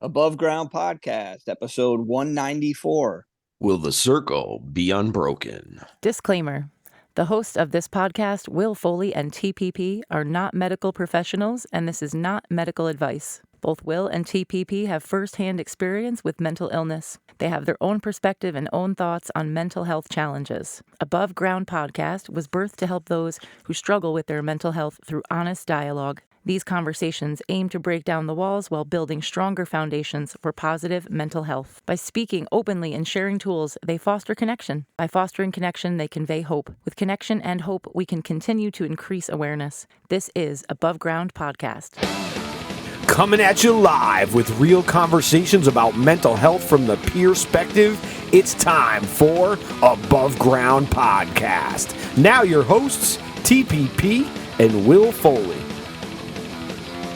Above Ground Podcast, episode 194. Will the circle be unbroken? Disclaimer. The hosts of this podcast, Will Foley and TPP, are not medical professionals, and this is not medical advice. Both Will and TPP have first-hand experience with mental illness. They have their own perspective and own thoughts on mental health challenges. Above Ground Podcast was birthed to help those who struggle with their mental health through honest dialogue. These conversations aim to break down the walls while building stronger foundations for positive mental health. By speaking openly and sharing tools, they foster connection. By fostering connection, they convey hope. With connection and hope, we can continue to increase awareness. This is Above Ground Podcast. Coming at you live with real conversations about mental health from the perspective. It's time for Above Ground Podcast. Now your hosts, TPP and Will Foley.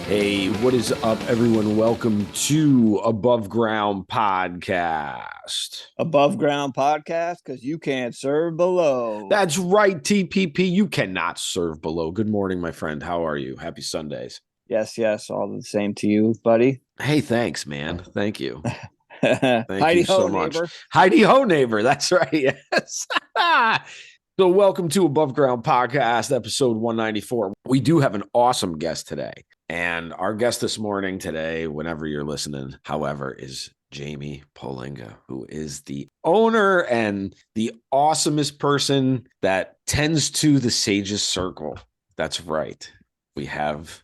Hey, what is up, everyone? Welcome to Above Ground Podcast. Above Ground Podcast, because you can't serve below. That's right, TPP. You cannot serve below. Good morning, my friend. How are you? Happy Sundays. Yes, all the same to you, buddy. Hey, thanks, man. Thank you. Heidi you so ho, much. neighbor. Heidi ho, neighbor. That's right. Yes. So welcome to Above Ground Podcast, episode 194. We do have an awesome guest today. And our guest this morning today, whenever you're listening, however, is Jaime Pawlinga, who is the owner and the awesomest person that tends to the Sage's Circle. That's right. We have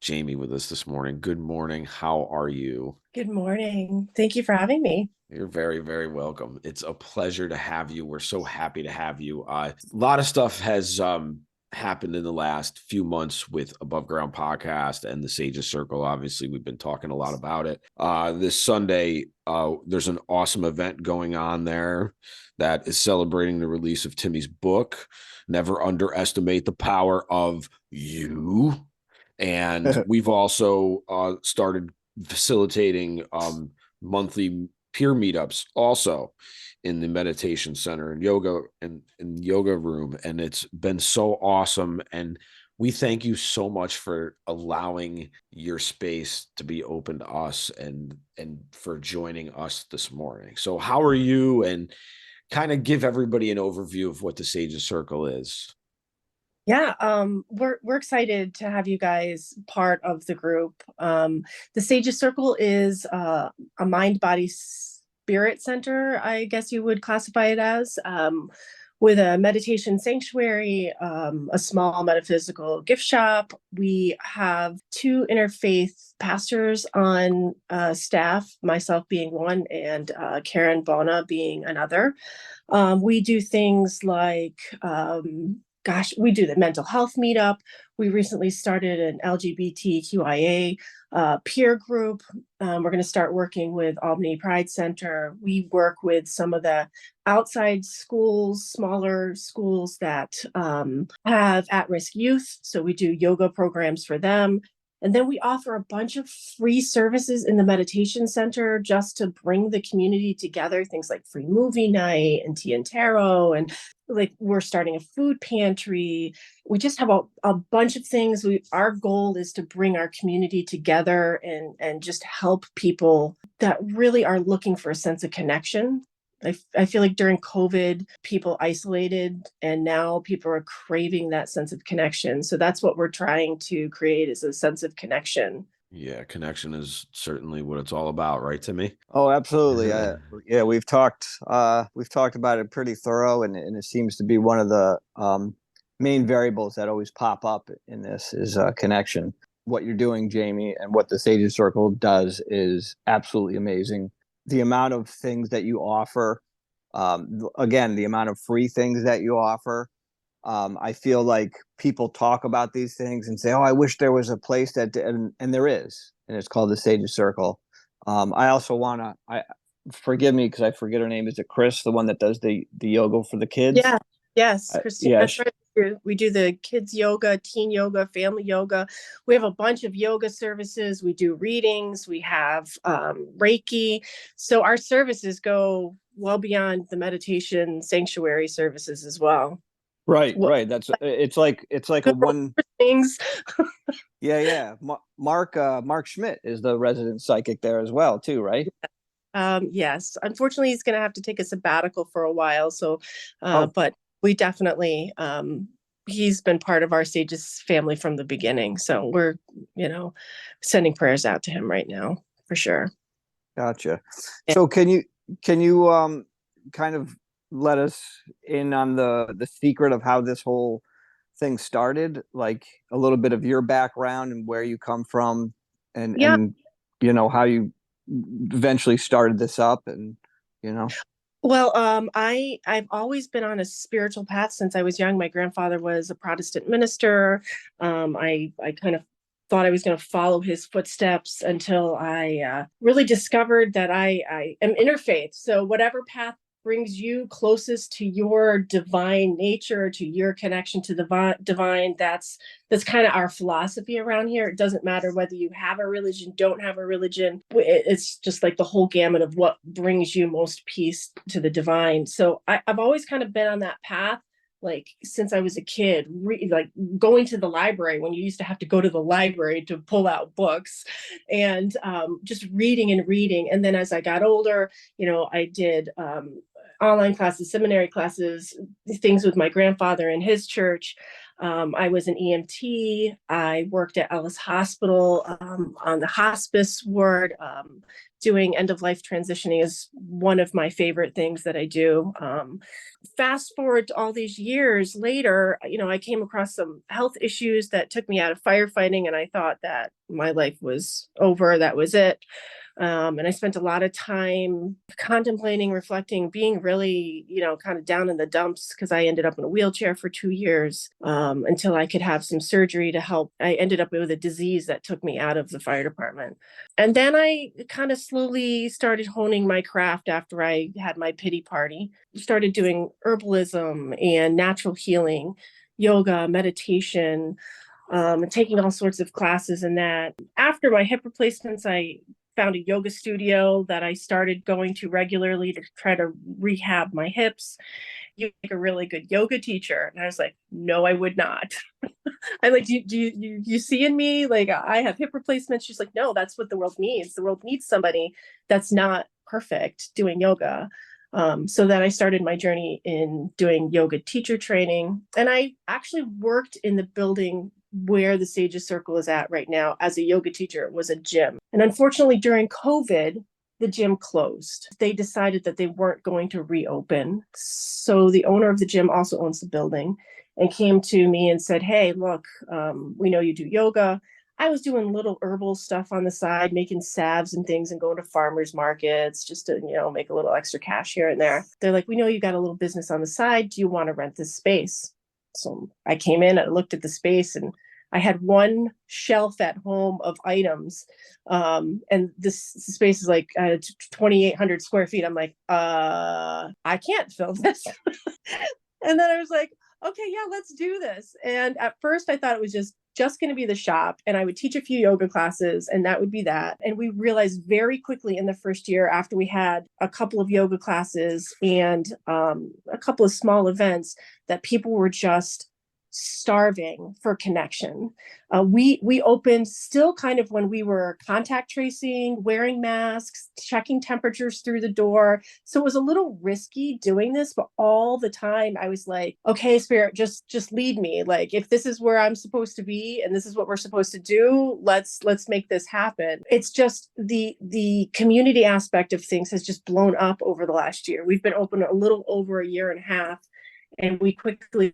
Jaime with us this morning. Good morning. How are you? Good morning. Thank you for having me. You're very, very welcome. It's a pleasure to have you. We're so happy to have you. A lot of stuff has happened in the last few months with Above Ground Podcast and the Sages Circle. Obviously, we've been talking a lot about it. This Sunday, there's an awesome event going on there that is celebrating the release of Timmy's book, Never Underestimate the Power of You. And we've also started facilitating monthly peer meetups also in the meditation center and yoga and yoga room. And it's been so awesome. And we thank you so much for allowing your space to be open to us and for joining us this morning. So how are you? And kind of give everybody an overview of what the Sages Circle is. Yeah, we're excited to have you guys part of the group. The Sages Circle is a mind, body, spirit center, I guess you would classify it as, with a meditation sanctuary, a small metaphysical gift shop. We have 2 interfaith pastors on staff, myself being one, and Karen Bona being another. We do things like we do the mental health meetup. We recently started an LGBTQIA peer group. We're going to start working with Albany Pride Center. We work with some of the outside schools, smaller schools that have at-risk youth. So we do yoga programs for them. And then we offer a bunch of free services in the meditation center just to bring the community together. Things like free movie night and tea and tarot. And like we're starting a food pantry. We just have a bunch of things. Our goal is to bring our community together and just help people that really are looking for a sense of connection. I feel like during COVID, people isolated, and now people are craving that sense of connection. So that's what we're trying to create, is a sense of connection. Yeah, connection is certainly what it's all about, right, Timmy? Oh, absolutely. Yeah, we've talked about it pretty thorough, and it seems to be one of the main variables that always pop up in this is connection. What you're doing, Jaime, and what the Sages Circle does is absolutely amazing. The amount of things that you offer, again, the amount of free things that you offer. I feel like people talk about these things and say, "Oh, I wish there was a place that," and there is, and it's called the Sages Circle. I also forgive me because I forget her name. Is it Chris, the one that does the yoga for the kids? Yeah, yes, Christine. Yeah, That's right. We do the kids yoga, teen yoga, family yoga. We have a bunch of yoga services. We do readings. We have Reiki. So our services go well beyond the meditation sanctuary services as well. Right, What right. That's it's like a one. things? Yeah, yeah. Mark Schmidt is the resident psychic there as well, too, right? Yes, unfortunately, he's going to have to take a sabbatical for a while. So, Oh, but we definitely, he's been part of our Sages family from the beginning. So we're, sending prayers out to him right now for sure. gotcha. Yeah. So can you kind of let us in on the secret of how this whole thing started, like a little bit of your background and where you come from, and Yeah. how you eventually started this up, and you know. Well, I've always been on a spiritual path since I was young. My grandfather was a Protestant minister. I kind of thought I was going to follow his footsteps until I really discovered that I am interfaith. So whatever path brings you closest to your divine nature, to your connection to the divine, that's kind of our philosophy around here. It doesn't matter whether you have a religion, don't have a religion. It's just like the whole gamut of what brings you most peace to the divine. So I've always kind of been on that path, like since I was a kid, like going to the library when you used to have to go to the library to pull out books, and just reading and reading. And then as I got older, I did online classes, seminary classes, things with my grandfather in his church. I was an EMT. I worked at Ellis Hospital on the hospice ward. Doing end of life transitioning is one of my favorite things that I do. Fast forward to all these years later, I came across some health issues that took me out of firefighting, and I thought that my life was over. That was it. And I spent a lot of time contemplating, reflecting, being really, kind of down in the dumps, because I ended up in a wheelchair for 2 years until I could have some surgery to help. I ended up with a disease that took me out of the fire department. And then I kind of slowly started honing my craft after I had my pity party. Started doing herbalism and natural healing, yoga, meditation, and taking all sorts of classes in that. After my hip replacements, I found a yoga studio that I started going to regularly to try to rehab my hips. You make a really good yoga teacher. And I was like, no, I would not. I'm like, do you see in me? Like, I have hip replacements. She's like, no, that's what the world needs. The world needs somebody that's not perfect doing yoga. So then I started my journey in doing yoga teacher training. And I actually worked in the building where the Sages Circle is at right now as a yoga teacher. It was a gym. And unfortunately, during COVID, the gym closed. They decided that they weren't going to reopen. So the owner of the gym also owns the building and came to me and said, hey, look, we know you do yoga. I was doing little herbal stuff on the side, making salves and things and going to farmers markets just to, make a little extra cash here and there. They're like, we know you got a little business on the side. Do you want to rent this space? So I came in, I looked at the space, and I had one shelf at home of items. And this space is like 2,800 square feet. I'm like, I can't fill this. And then I was like, okay, yeah, let's do this. And at first I thought it was just going to be the shop, and I would teach a few yoga classes, and that would be that. And we realized very quickly in the first year, after we had a couple of yoga classes and a couple of small events, that people were just starving for connection. We opened still kind of when we were contact tracing, wearing masks, checking temperatures through the door. So it was a little risky doing this, but all the time I was like, okay, Spirit, just lead me. Like, if this is where I'm supposed to be and this is what we're supposed to do, let's make this happen. It's just the community aspect of things has just blown up over the last year. We've been open a little over a year and a half. And we quickly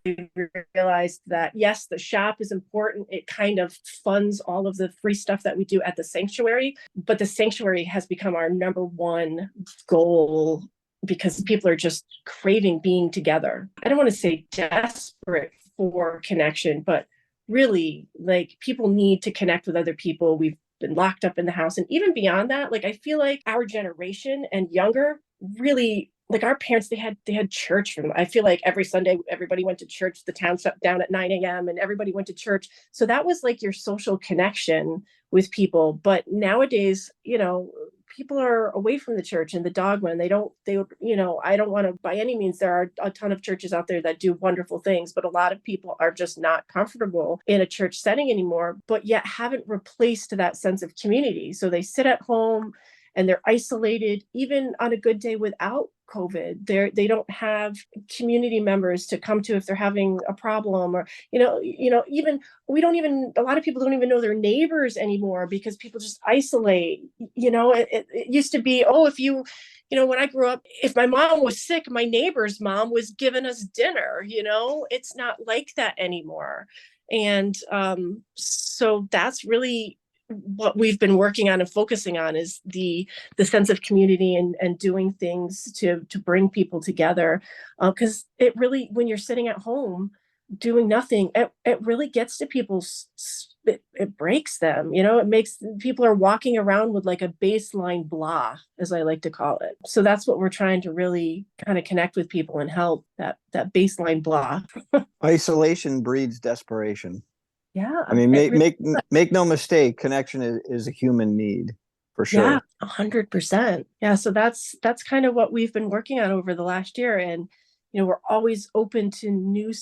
realized that, yes, the shop is important. It kind of funds all of the free stuff that we do at the sanctuary. But the sanctuary has become our number one goal because people are just craving being together. I don't want to say desperate for connection, but really, like, people need to connect with other people. We've been locked up in the house. And even beyond that, like, I feel like our generation and younger really, like, our parents, they had church for them. I feel like every Sunday, everybody went to church. The town shut down at 9 a.m. and everybody went to church. So that was like your social connection with people. But nowadays, people are away from the church and the dogma, and I don't want to, by any means, there are a ton of churches out there that do wonderful things, but a lot of people are just not comfortable in a church setting anymore, but yet haven't replaced that sense of community. So they sit at home and they're isolated, even on a good day without COVID. They don't have community members to come to if they're having a problem, or even a lot of people don't even know their neighbors anymore because people just isolate. It used to be, when I grew up, if my mom was sick, my neighbor's mom was giving us dinner. It's not like that anymore. And so that's really what we've been working on and focusing on, is the sense of community and doing things to bring people together. Because it really, when you're sitting at home doing nothing, it really gets to people. It breaks them. It makes people are walking around with like a baseline blah, as I like to call it. So that's what we're trying to really kind of connect with people and help that baseline blah. Isolation breeds desperation. Yeah. I mean, make no mistake, connection is a human need, for sure. Yeah, 100%. Yeah. So that's kind of what we've been working on over the last year. And, we're always open to new